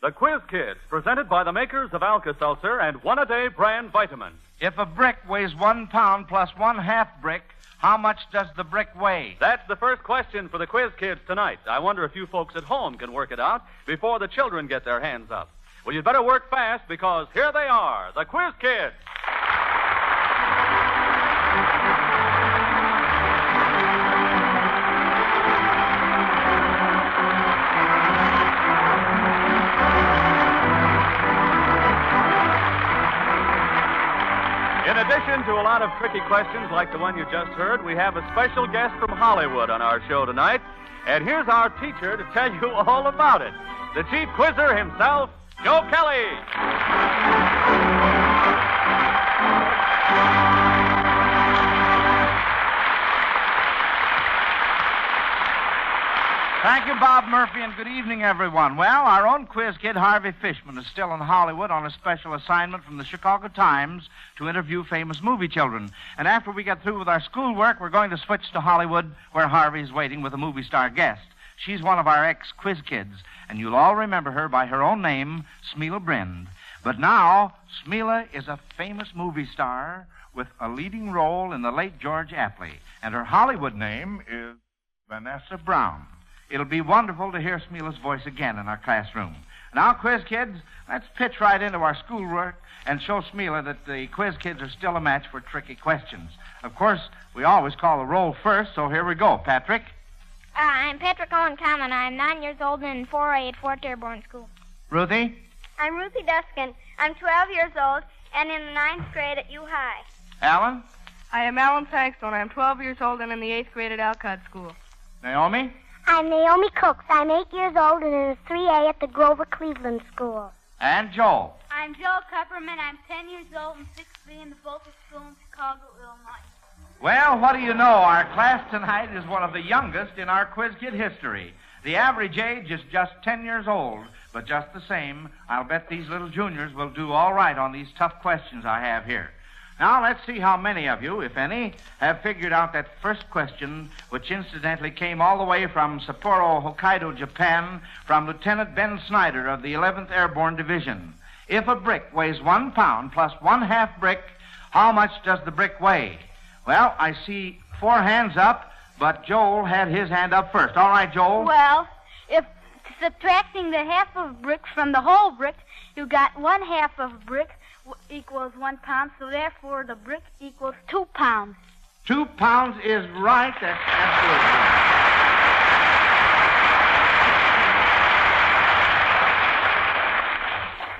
The Quiz Kids, presented by the makers of Alka-Seltzer and One-A-Day brand vitamins. If a brick weighs 1 pound plus 1/2 brick, how much does the brick weigh? That's the first question for the Quiz Kids tonight. I wonder if you folks at home can work it out before the children get their hands up. Well, you'd better work fast because here they are, the Quiz Kids. In addition to a lot of tricky questions like the one you just heard, we have a special guest from Hollywood on our show tonight. And here's our teacher to tell you all about it. The chief quizzer himself, Joe Kelly. Thank you, Bob Murphy, and good evening, everyone. Well, our own quiz kid, Harvey Fishman, is still in Hollywood on a special assignment from the Chicago Times to interview famous movie children. And after we get through with our schoolwork, we're going to switch to Hollywood, where Harvey's waiting with a movie star guest. She's one of our ex-quiz kids, and you'll all remember her by her own name, Smela Brind. But now, Smela is a famous movie star with a leading role in the late George Apley, and her Hollywood name is Vanessa Brown. It'll be wonderful to hear Smela's voice again in our classroom. Now, quiz kids, let's pitch right into our schoolwork and show Smela that the quiz kids are still a match for tricky questions. Of course, we always call the roll first, so here we go. Patrick? I'm Patrick Owen Common. I'm 9 years old and in 4A at Fort Dearborn School. Ruthie? I'm Ruthie Duskin. I'm 12 years old and in the 9th grade at U High. Alan? I am Alan Sankstone. I'm 12 years old and in the 8th grade at Alcott School. Naomi? I'm Naomi Cooks. I'm 8 years old and in the 3A at the Grover Cleveland School. And Joel? I'm Joel Kupperman. I'm 10 years old and 6B in the Vocal School in Chicago, Illinois. Well, what do you know? Our class tonight is one of the youngest in our quiz kid history. The average age is just 10 years old, but just the same, I'll bet these little juniors will do all right on these tough questions I have here. Now, let's see how many of you, if any, have figured out that first question, which incidentally came all the way from Sapporo, Hokkaido, Japan, from Lieutenant Ben Snyder of the 11th Airborne Division. If a brick weighs 1 pound plus 1/2 brick, how much does the brick weigh? Well, I see 4 hands up, but Joel had his hand up first. All right, Joel. Well, if subtracting the half of brick from the whole brick, you got 1/2 of brick equals 1 pound, so therefore the brick equals 2 pounds. 2 pounds is right. That's absolutely right.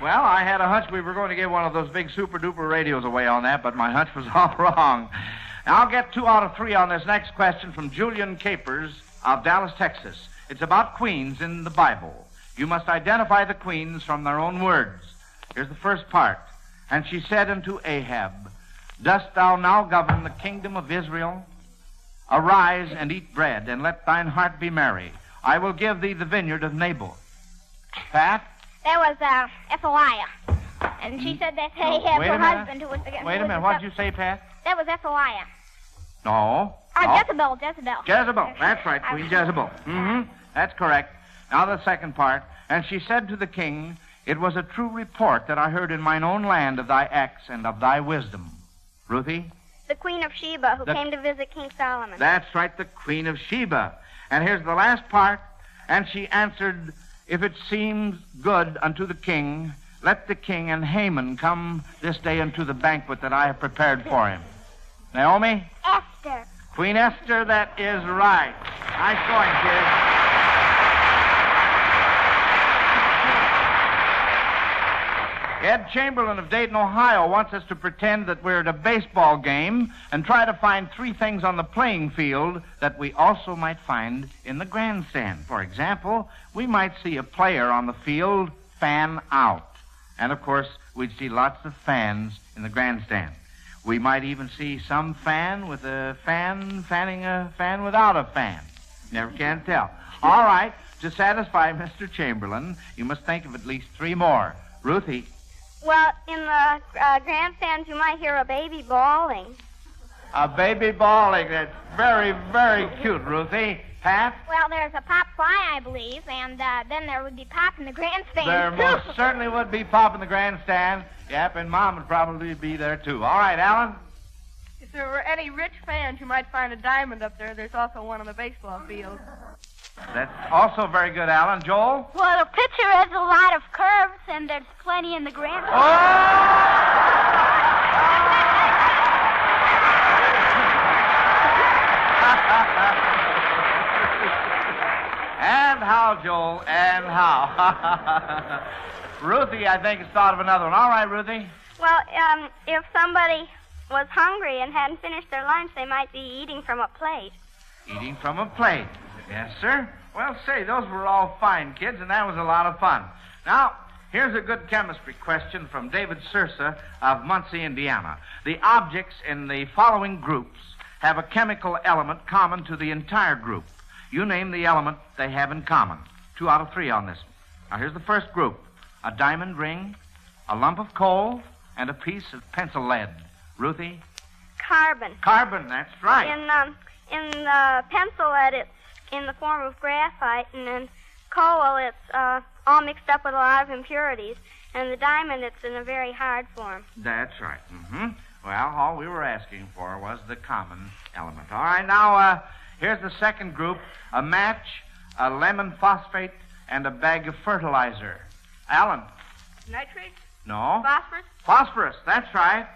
Well, I had a hunch we were going to get one of those big super-duper radios away on that, but my hunch was all wrong. I'll get 2 out of 3 on this next question from Julian Capers of Dallas, Texas. It's about queens in the Bible. You must identify the queens from their own words. Here's the first part. And she said unto Ahab, Dost thou now govern the kingdom of Israel? Arise and eat bread, and let thine heart be merry. I will give thee the vineyard of Naboth. Pat? That was Athaliah. And she said that Ahab, her husband, who was the... Wait a minute. What did you say, Pat? That was Athaliah. No. Jezebel. Jezebel. That's right, Queen Jezebel. Mm-hmm. That's correct. Now the second part. And she said to the king, It was a true report that I heard in mine own land of thy acts and of thy wisdom. Ruthie? The Queen of Sheba, who came to visit King Solomon. That's right, the Queen of Sheba. And here's the last part. And she answered, If it seems good unto the king, let the king and Haman come this day unto the banquet that I have prepared for him. Naomi? Esther. Queen Esther, that is right. Nice going, kids. Ed Chamberlain of Dayton, Ohio, wants us to pretend that we're at a baseball game and try to find 3 things on the playing field that we also might find in the grandstand. For example, we might see a player on the field fan out. And, of course, we'd see lots of fans in the grandstand. We might even see some fan with a fan fanning a fan without a fan. Never can tell. All right, to satisfy Mr. Chamberlain, you must think of at least 3 more. Ruthie? Well, in the grandstands, you might hear a baby bawling. A baby bawling. That's very, very cute, Ruthie. Pat? Well, there's a pop fly, I believe, and then there would be pop in the grandstand. There most certainly would be pop in the grandstand. Yep, and Mom would probably be there, too. All right, Alan? If there were any rich fans, you might find a diamond up there. There's also one on the baseball field. That's also very good, Alan. Joel? Well, the pitcher has a lot of curves, and there's plenty in the grandstand. And how, Joel? And how? Ruthie, I think, has thought of another one. All right, Ruthie. Well, if somebody was hungry and hadn't finished their lunch, they might be eating from a plate. Eating from a plate. Yes, sir. Well, say, those were all fine, kids, and that was a lot of fun. Now, here's a good chemistry question from David Sursa of Muncie, Indiana. The objects in the following groups have a chemical element common to the entire group. You name the element they have in common. 2 out of 3 on this one. Now, here's the first group. A diamond ring, a lump of coal, and a piece of pencil lead. Ruthie? Carbon. Carbon, that's right. In the pencil lead, it's in the form of graphite, and in coal, it's all mixed up with a lot of impurities. And the diamond, it's in a very hard form. That's right. Mm-hmm. Well, all we were asking for was the common element. All right, now, here's the second group. A match, a lemon phosphate, and a bag of fertilizer. Alan? Nitrate? No. Phosphorus? Phosphorus, that's right.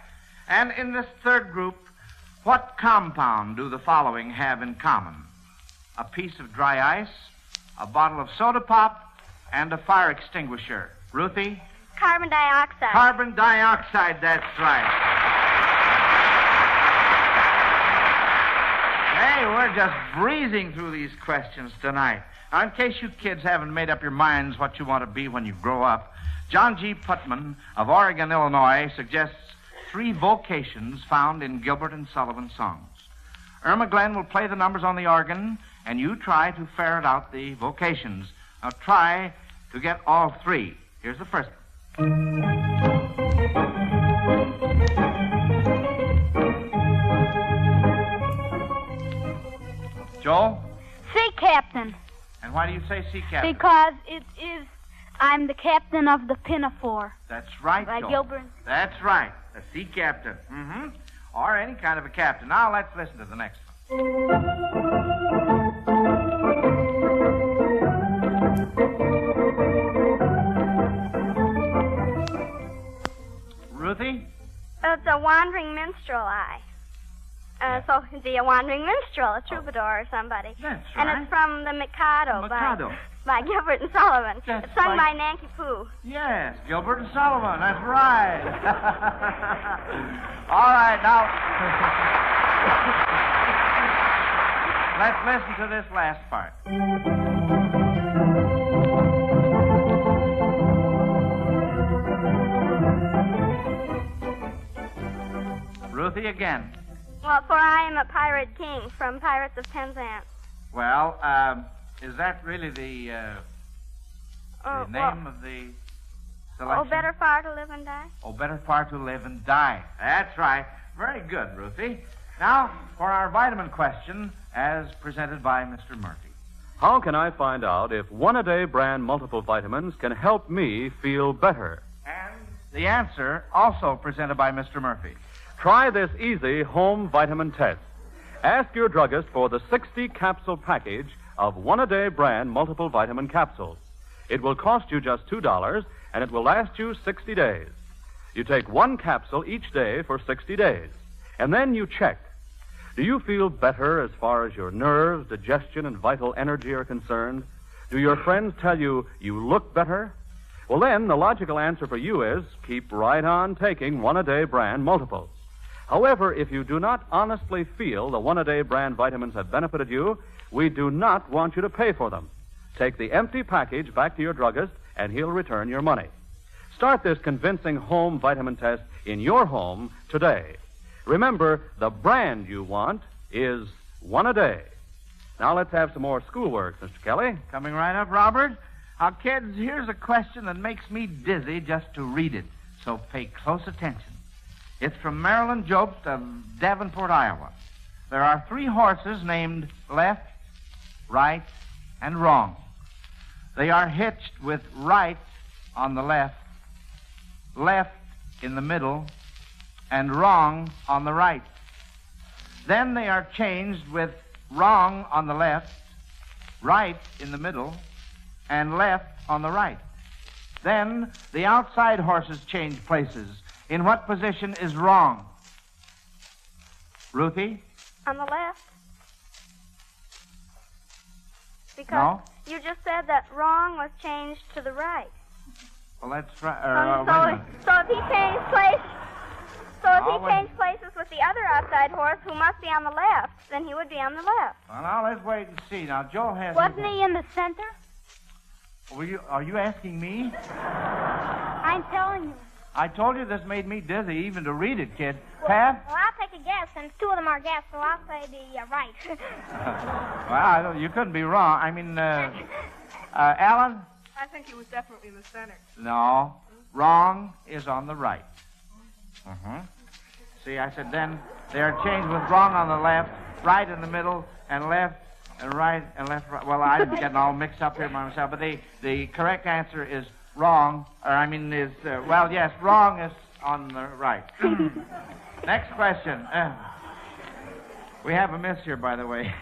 And in this third group, what compound do the following have in common? A piece of dry ice, a bottle of soda pop, and a fire extinguisher. Ruthie? Carbon dioxide. Carbon dioxide, that's right. Hey, we're just breezing through these questions tonight. Now, in case you kids haven't made up your minds what you want to be when you grow up, John G. Putman of Oregon, Illinois, suggests 3 vocations found in Gilbert and Sullivan's songs. Irma Glenn will play the numbers on the organ, and you try to ferret out the vocations. Now, try to get all 3. Here's the first one. Joel? Sea captain. And why do you say sea captain? Because I'm the captain of the Pinafore. That's right, By Joel. Gilbert. That's right. A sea captain. Mm-hmm. Or any kind of a captain. Now, let's listen to the next one. Ruthie? It's a wandering minstrel eye. So it'd be a wandering minstrel, a troubadour or somebody. That's And right. it's from the Mikado, Mikado. by Gilbert and Sullivan. That's It's sung by- by Nancy Pooh. Yes, Gilbert and Sullivan. That's right. All right, now. Let's listen to this last part. Ruthie again. Well, for I am a pirate king from Pirates of Penzance. Well, is that really the name of the selection? Oh, better far to live and die. Oh, better far to live and die. That's right. Very good, Ruthie. Now, for our vitamin question, as presented by Mr. Murphy. How can I find out if one-a-day brand multiple vitamins can help me feel better? And the answer, also presented by Mr. Murphy. Try this easy home vitamin test. Ask your druggist for the 60-capsule package of one-a-day brand multiple vitamin capsules. It will cost you just $2, and it will last you 60 days. You take 1 capsule each day for 60 days, and then you check. Do you feel better as far as your nerves, digestion, and vital energy are concerned? Do your friends tell you you look better? Well, then, the logical answer for you is keep right on taking one-a-day brand multiples. However, if you do not honestly feel the one-a-day brand vitamins have benefited you, we do not want you to pay for them. Take the empty package back to your druggist, and he'll return your money. Start this convincing home vitamin test in your home today. Remember, the brand you want is one-a-day. Now let's have some more schoolwork, Mr. Kelly. Coming right up, Robert. Now, kids, here's a question that makes me dizzy just to read it, so pay close attention. It's from Marilyn Jobst of Davenport, Iowa. There are 3 horses named Left, right, and wrong. They are hitched with right on the left, left in the middle, and wrong on the right. Then they are changed with wrong on the left, right in the middle, and left on the right. Then the outside horses change places. In what position is wrong? Ruthie? On the left. Because No. you just said that wrong was changed to the right. Well, that's right. So if he changed places with the other outside horse, who must be on the left, then he would be on the left. Well, now let's wait and see. Now, Joe has... Wasn't he in the center? Are you asking me? I'm telling you. I told you this made me dizzy even to read it, kid. Pat? Well, I'll take a guess, since two of them are guests, so I'll say the right. Well, you couldn't be wrong. I mean, Alan? I think he was definitely in the center. No. Wrong is on the right. See, I said then they are changed with wrong on the left, right in the middle, and left and right and left. Right. Well, I'm getting all mixed up here by myself, but the correct answer is wrong. Yes, wrong is on the right. Next question. We have a miss here, by the way.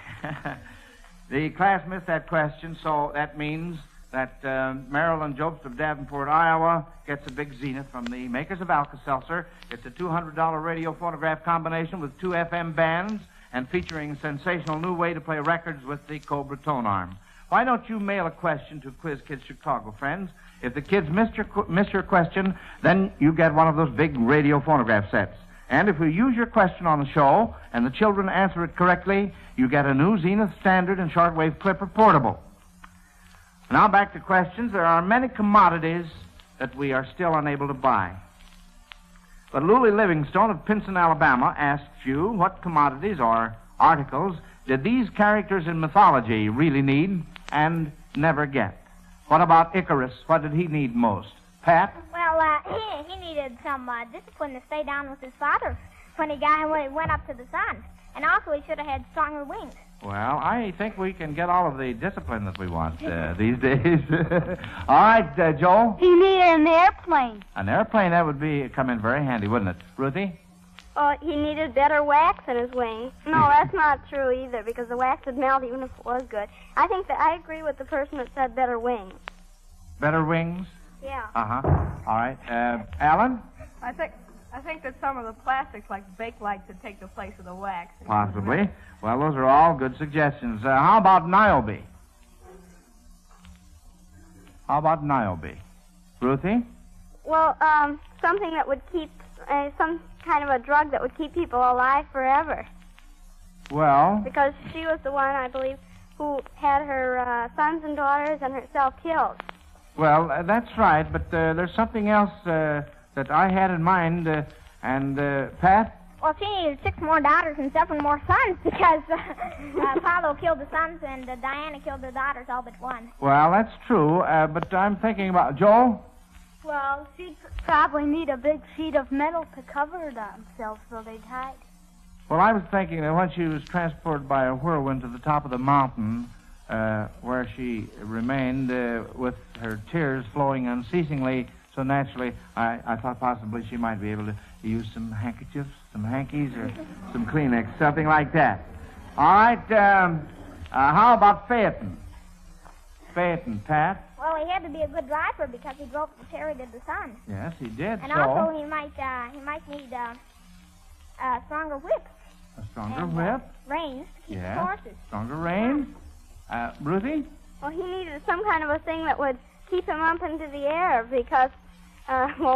The class missed that question, so that means that Marilyn Jobst of Davenport, Iowa, gets a big zenith from the makers of Alka-Seltzer. It's a $200 radio phonograph combination with 2 FM bands and featuring a sensational new way to play records with the Cobra tone arm. Why don't you mail a question to Quiz Kids Chicago, friends? If the kids miss your question, then you get one of those big radio phonograph sets. And if we use your question on the show and the children answer it correctly, you get a new Zenith Standard and Shortwave Clipper Portable. Now back to questions. There are many commodities that we are still unable to buy. But Lully Livingstone of Pinson, Alabama, asked you what commodities or articles did these characters in mythology really need and never get? What about Icarus? What did he need most? Pat? Well, he needed some discipline to stay down with his father when he went up to the sun. And also he should have had stronger wings. Well, I think we can get all of the discipline that we want these days. All right, Joel? He needed an airplane. An airplane, that would come in very handy, wouldn't it? Ruthie? Oh, he needed better wax in his wings. No, that's not true either, because the wax would melt even if it was good. I think that I agree with the person that said better wings. Better wings? Yeah. Uh-huh. All right. Alan? I think that some of the plastics, like Bakelite, should take the place of the wax. Possibly. Well, those are all good suggestions. How about Niobe? Ruthie? Well, something that would keep, some kind of a drug that would keep people alive forever. Well? Because she was the one, I believe, who had her sons and daughters and herself killed. Well, that's right, but there's something else that I had in mind, and Pat? Well, she needed 6 more daughters and 7 more sons because Apollo killed the sons and Diana killed the daughters all but one. Well, that's true, but I'm thinking about... Joel? Well, she'd probably need a big sheet of metal to cover themselves so they'd hide. Well, I was thinking that when she was transported by a whirlwind to the top of the mountain, where she remained with her tears flowing unceasingly, so naturally, I thought possibly she might be able to use some handkerchiefs, some hankies, or some Kleenex, something like that. All right, how about Phaeton? Phaeton, Pat? Well, he had to be a good driver because he drove the chariot of the sun. Yes, he did, and also he might need a stronger whip. A stronger whip? Reins to keep the horses. Stronger reins. Ruthie? Well, he needed some kind of a thing that would keep him up into the air because,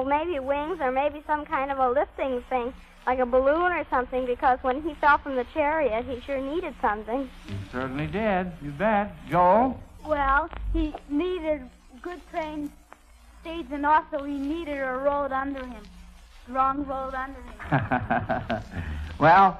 maybe wings or maybe some kind of a lifting thing, like a balloon or something, because when he fell from the chariot, he sure needed something. He certainly did. You bet. Joel? Well, he needed good trained steeds, and also he needed a road under him. Strong road under him. Well,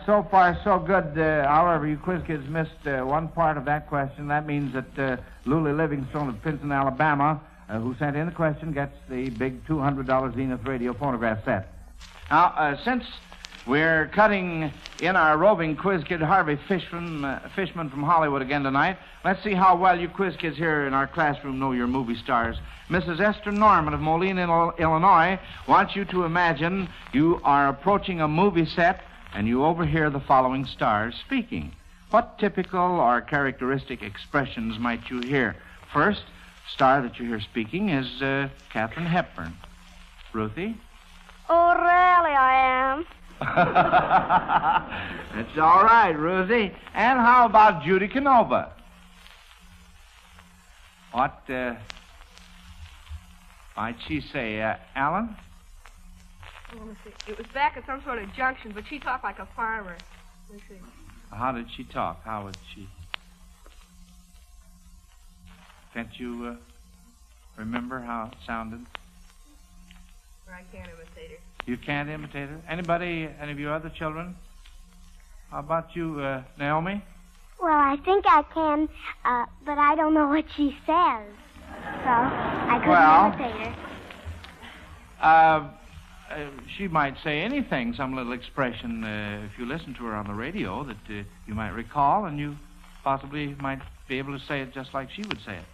so far so good. However, you quiz kids missed one part of that question. That means that Lully Livingstone of Pinson, Alabama, who sent in the question, gets the big $200 Zenith radio phonograph set. Now, since We're cutting in our roving quiz kid Harvey Fishman from Hollywood again tonight. Let's see how well you quiz kids here in our classroom know your movie stars. Mrs. Esther Norman of Moline, Illinois, wants you to imagine you are approaching a movie set and you overhear the following stars speaking. What typical or characteristic expressions might you hear? First star that you hear speaking is Katharine Hepburn. Ruthie? Oh, really, I am. It's all right, Ruthie. And how about Judy Canova? What might she say, Alan? Let me see. It was back at some sort of junction, but she talked like a farmer. Let me see. How did she talk? How would she? Can't you remember how it sounded? I can't imitate her. You can't imitate her? Any of you other children? How about you, Naomi? Well, I think I can, but I don't know what she says. So I couldn't imitate her. She might say anything, some little expression, if you listen to her on the radio, that you might recall, and you possibly might be able to say it just like she would say it.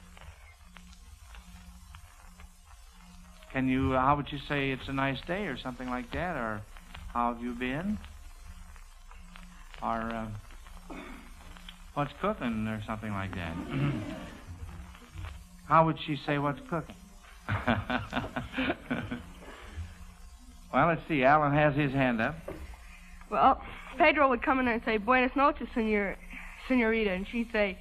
Can you, how would you say it's a nice day or something like that? Or how have you been? Or what's cooking or something like that? How would she say what's cooking? Well, let's see. Alan has his hand up. Well, Pedro would come in there and say, Buenas noches, senorita, and she'd say,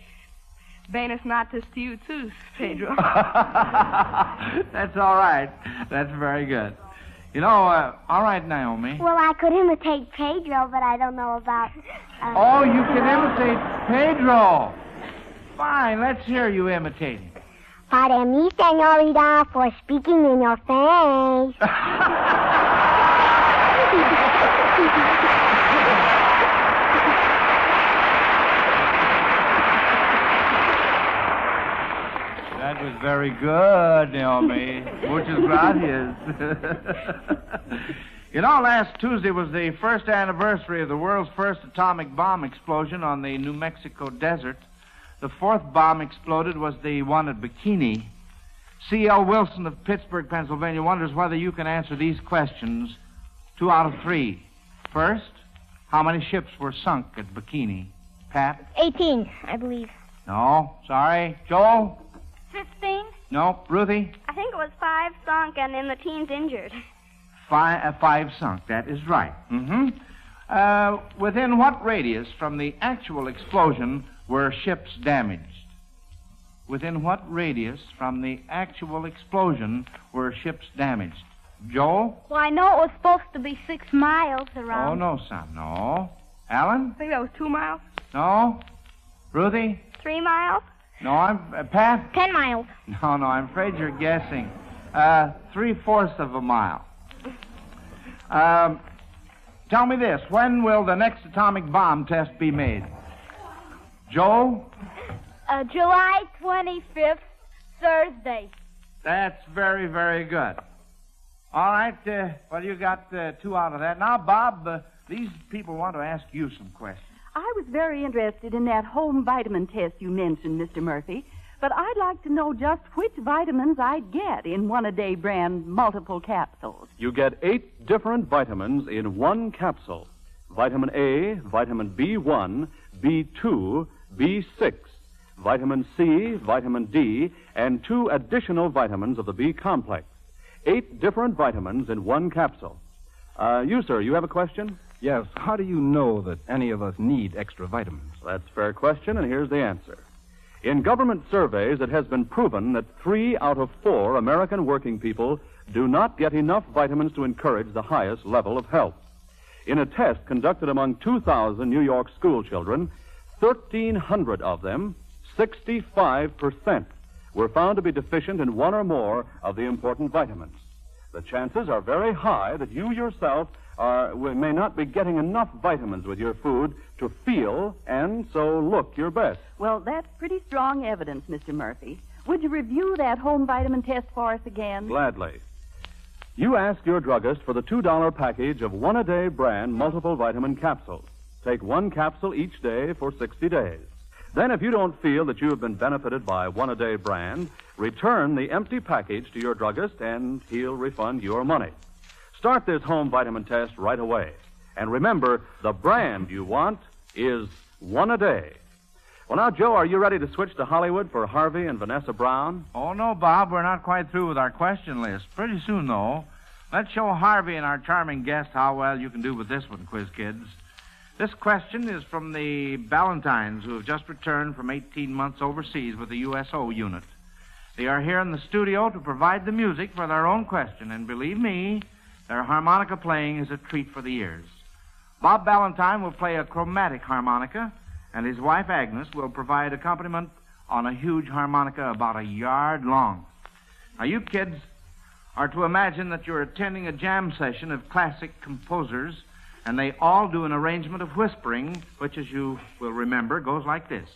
Buenas noches to you, too, Pedro. That's all right. That's very good. You know, all right, Naomi. Well, I could imitate Pedro, but I don't know about... Oh, you can imitate Pedro. Fine, let's hear you imitate him. Pardon me, senorita, for speaking in your face. That was very good, Naomi. Muchas gracias. You know, last Tuesday was the first anniversary of the world's first atomic bomb explosion on the New Mexico desert. The fourth bomb exploded was the one at Bikini. C.L. Wilson of Pittsburgh, Pennsylvania, wonders whether you can answer these questions 2 out of 3. First, how many ships were sunk at Bikini? Pat? 18, I believe. No, sorry. Joel? 15? No. Ruthie? I think it was 5 sunk and in the teens injured. 5 sunk. That is right. Mm-hmm. Within what radius from the actual explosion were ships damaged? Within what radius from the actual explosion were ships damaged? Joel? Well, I know it was supposed to be 6 miles around. Oh, no, son. No. Alan? I think that was 2 miles. No. Ruthie? 3 miles? No, I'm... Pat? 10 miles. No, I'm afraid you're guessing. 3/4 of a mile. Tell me this. When will the next atomic bomb test be made? Joel? July 25th, Thursday. That's very, very good. All right, well, you got 2 out of that. Now, Bob, these people want to ask you some questions. I was very interested in that home vitamin test you mentioned, Mr. Murphy, but I'd like to know just which vitamins I'd get in one-a-day brand multiple capsules. You get 8 different vitamins in one capsule. Vitamin A, vitamin B1, B2, B6, vitamin C, vitamin D, and 2 additional vitamins of the B complex. 8 different vitamins in one capsule. You, sir, you have a question? Yes. How do you know that any of us need extra vitamins? That's a fair question, and here's the answer. In government surveys, it has been proven that 3 out of 4 American working people do not get enough vitamins to encourage the highest level of health. In a test conducted among 2,000 New York school children, 1,300 of them, 65%, were found to be deficient in 1 or more of the important vitamins. The chances are very high that you yourself may not be getting enough vitamins with your food to feel and so look your best. Well, that's pretty strong evidence, Mr. Murphy. Would you review that home vitamin test for us again? Gladly. You ask your druggist for the $2 package of one-a-day brand multiple vitamin capsules. Take one capsule each day for 60 days. Then, if you don't feel that you have been benefited by one-a-day brand, return the empty package to your druggist and he'll refund your money. Start this home vitamin test right away. And remember, the brand you want is one-a-day. Well, now, Joe, are you ready to switch to Hollywood for Harvey and Vanessa Brown? Oh, no, Bob. We're not quite through with our question list. Pretty soon, though. Let's show Harvey and our charming guest how well you can do with this one, Quiz Kids. This question is from the Ballantines, who have just returned from 18 months overseas with the USO unit. They are here in the studio to provide the music for their own question, and believe me, their harmonica playing is a treat for the ears. Bob Ballantine will play a chromatic harmonica, and his wife Agnes will provide accompaniment on a huge harmonica about a yard long. Now, you kids are to imagine that you're attending a jam session of classic composers, and they all do an arrangement of whispering, which, as you will remember, goes like this.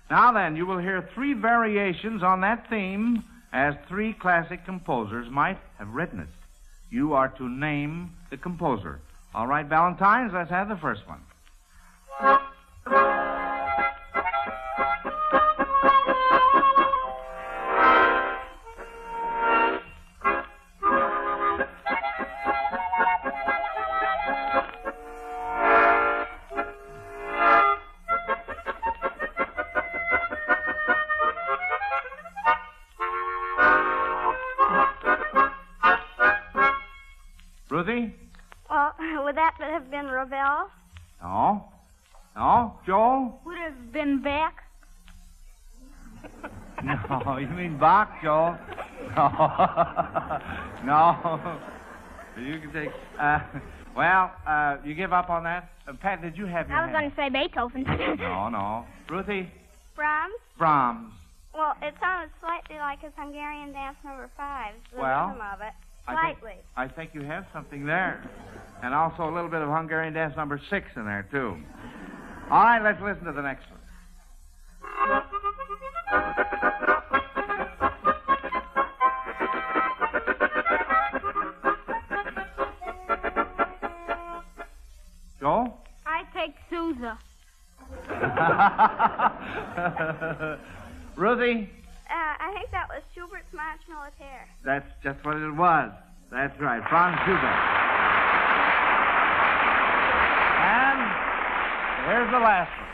Now then, you will hear three variations on that theme as three classic composers might have written it. You are to name the composer. All right, Ballantines, let's have the first one. Ruthie? Well, would that have been Ravel? No. No? Joel? Would it have been Bach? No, you mean Bach, Joel? No. No. You can take... you give up on that? Pat, did you have your I was going to say Beethoven. No. Ruthie? Brahms? Brahms. Well, it sounded slightly like his Hungarian Dance No. 5, the Well, rhythm of it. Slightly. I think you have something there. And also a little bit of Hungarian Dance No. 6 in there, too. All right, let's listen to the next one. Joel? I take Sousa. Ruthie? I think that was Schubert's March Militaire. That's just what it was. That's right, Franz Schubert. And here's the last one.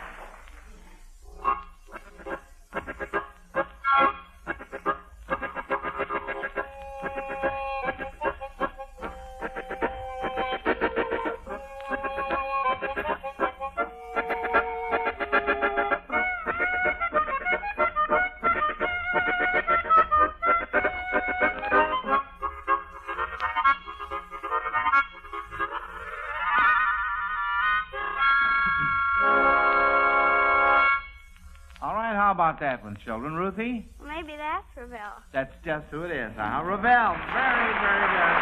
How about that one, children? Ruthie? Maybe that's Ravel. That's just who it is. Ravel. Very, very good.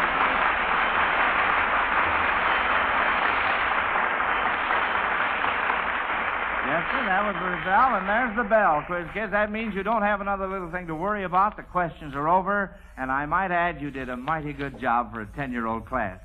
Yes, sir, that was Ravel, and there's the bell, Quiz Kids. That means you don't have another little thing to worry about. The questions are over, and I might add you did a mighty good job for a 10-year-old class.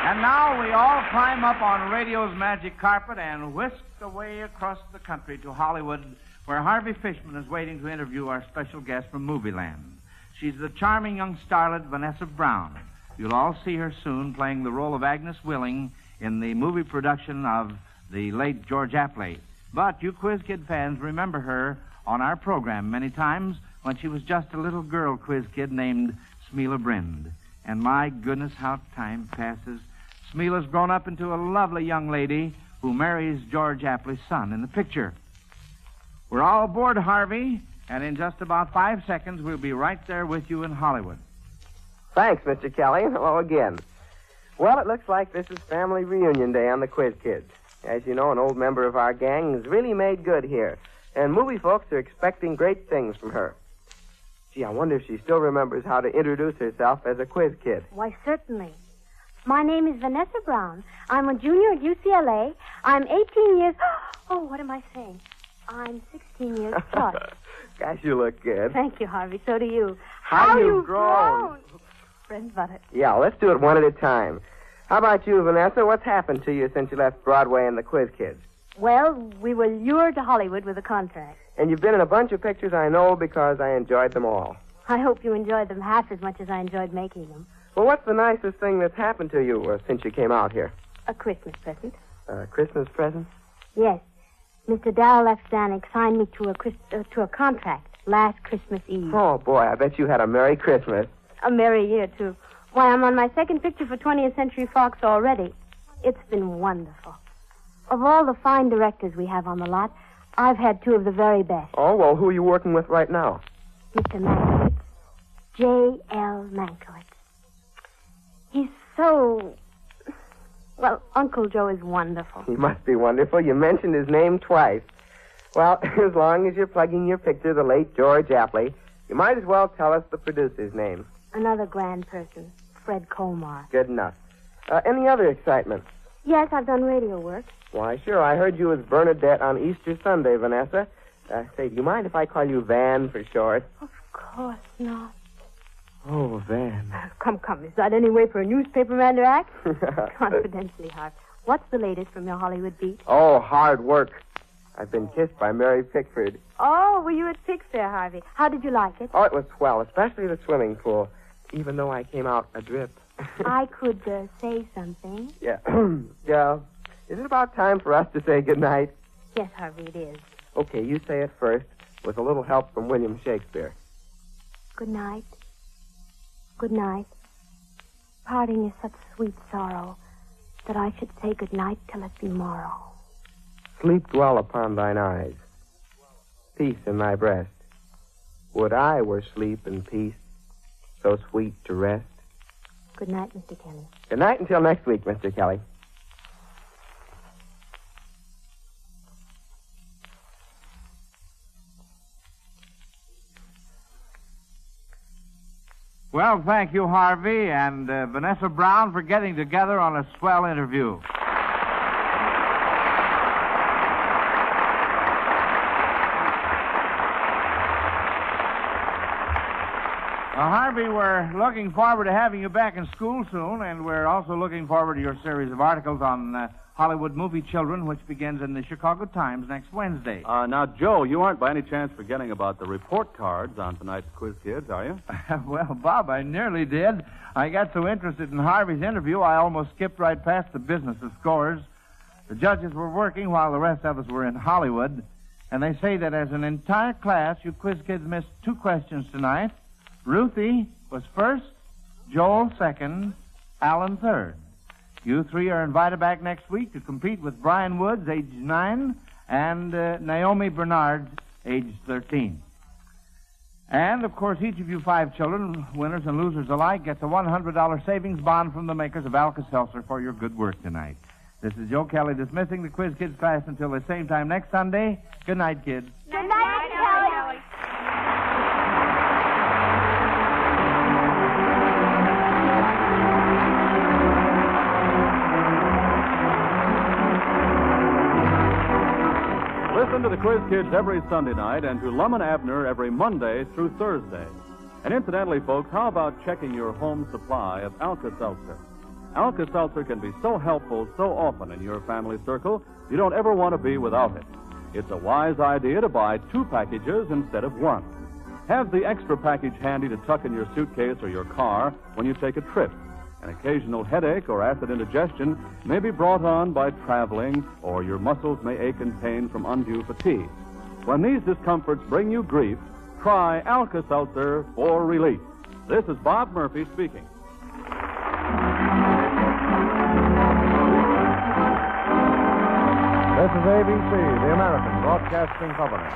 And now we all climb up on radio's magic carpet and whisk away across the country to Hollywood, where Harvey Fishman is waiting to interview our special guest from Movieland. She's the charming young starlet Vanessa Brown. You'll all see her soon playing the role of Agnes Willing in the movie production of the late George Apley. But you Quiz Kid fans remember her on our program many times when she was just a little girl Quiz Kid named Smela Brind. And my goodness, how time passes. Smela's grown up into a lovely young lady who marries George Apley's son in the picture. We're all aboard, Harvey, and in just about 5 seconds, we'll be right there with you in Hollywood. Thanks, Mr. Kelly. Hello again. Well, it looks like this is family reunion day on the Quiz Kids. As you know, an old member of our gang has really made good here. And movie folks are expecting great things from her. Gee, I wonder if she still remembers how to introduce herself as a quiz kid. Why, certainly. My name is Vanessa Brown. I'm a junior at UCLA. I'm 18 years... Oh, what am I saying? I'm 16 years plus. Gosh, you look good. Thank you, Harvey. So do you. How you've grown. Friend butter. Yeah, let's do it one at a time. How about you, Vanessa? What's happened to you since you left Broadway and the Quiz Kids? Well, we were lured to Hollywood with a contract. And you've been in a bunch of pictures, I know, because I enjoyed them all. I hope you enjoyed them half as much as I enjoyed making them. Well, what's the nicest thing that's happened to you since you came out here? A Christmas present. A Christmas present? Yes. Mr. Darrell F. Zanuck signed me to a contract last Christmas Eve. Oh, boy, I bet you had a Merry Christmas. A merry year, too. Why, I'm on my second picture for 20th Century Fox already. It's been wonderful. Of all the fine directors we have on the lot, I've had two of the very best. Oh, well, who are you working with right now? Mr. Mankiewicz. J.L. Mankiewicz. He's so... Well, Uncle Joe is wonderful. He must be wonderful. You mentioned his name twice. Well, as long as you're plugging your picture, the late George Apley, you might as well tell us the producer's name. Another grand person, Fred Colmar. Good enough. Any other excitement? Yes, I've done radio work. Why, sure. I heard you as Bernadette on Easter Sunday, Vanessa. Say, do you mind if I call you Van for short? Of course not. Oh, Van. Come. Is that any way for a newspaperman to act? Confidentially, Hart. What's the latest from your Hollywood beat? Oh, hard work. I've been kissed by Mary Pickford. Oh, were you at Pick's there, Harvey? How did you like it? Oh, it was swell, especially the swimming pool, even though I came out adrip. I could say something. Yeah. Yeah. Is it about time for us to say goodnight? Yes, Harvey, it is. Okay, you say it first, with a little help from William Shakespeare. Good night. Good night. Parting is such sweet sorrow that I should say good night till it be morrow. Sleep dwell upon thine eyes. Peace in thy breast. Would I were sleep and peace, so sweet to rest. Good night, Mr. Kelly. Good night until next week, Mr. Kelly. Well, thank you, Harvey, and Vanessa Brown for getting together on a swell interview. Harvey, we're looking forward to having you back in school soon, and we're also looking forward to your series of articles on Hollywood movie children, which begins in the Chicago Times next Wednesday. Now, Joe, you aren't by any chance forgetting about the report cards on tonight's Quiz Kids, are you? Well, Bob, I nearly did. I got so interested in Harvey's interview, I almost skipped right past the business of scores. The judges were working while the rest of us were in Hollywood, and they say that as an entire class, you Quiz Kids missed 2 questions tonight. Ruthie was first, Joel second, Alan third. You 3 are invited back next week to compete with Brian Woods, age 9, and Naomi Bernard, age 13. And, of course, each of you 5 children, winners and losers alike, gets a $100 savings bond from the makers of Alka-Seltzer for your good work tonight. This is Joe Kelly dismissing the Quiz Kids class until the same time next Sunday. Good night, kids. Good night, Kelly. Listen to the Quiz Kids every Sunday night and to Lum and Abner every Monday through Thursday. And incidentally, folks, how about checking your home supply of Alka-Seltzer? Alka-Seltzer can be so helpful so often in your family circle, you don't ever want to be without it. It's a wise idea to buy 2 packages instead of 1. Have the extra package handy to tuck in your suitcase or your car when you take a trip. An occasional headache or acid indigestion may be brought on by traveling, or your muscles may ache and pain from undue fatigue. When these discomforts bring you grief, try Alka-Seltzer for relief. This is Bob Murphy speaking. This is ABC, the American Broadcasting Company.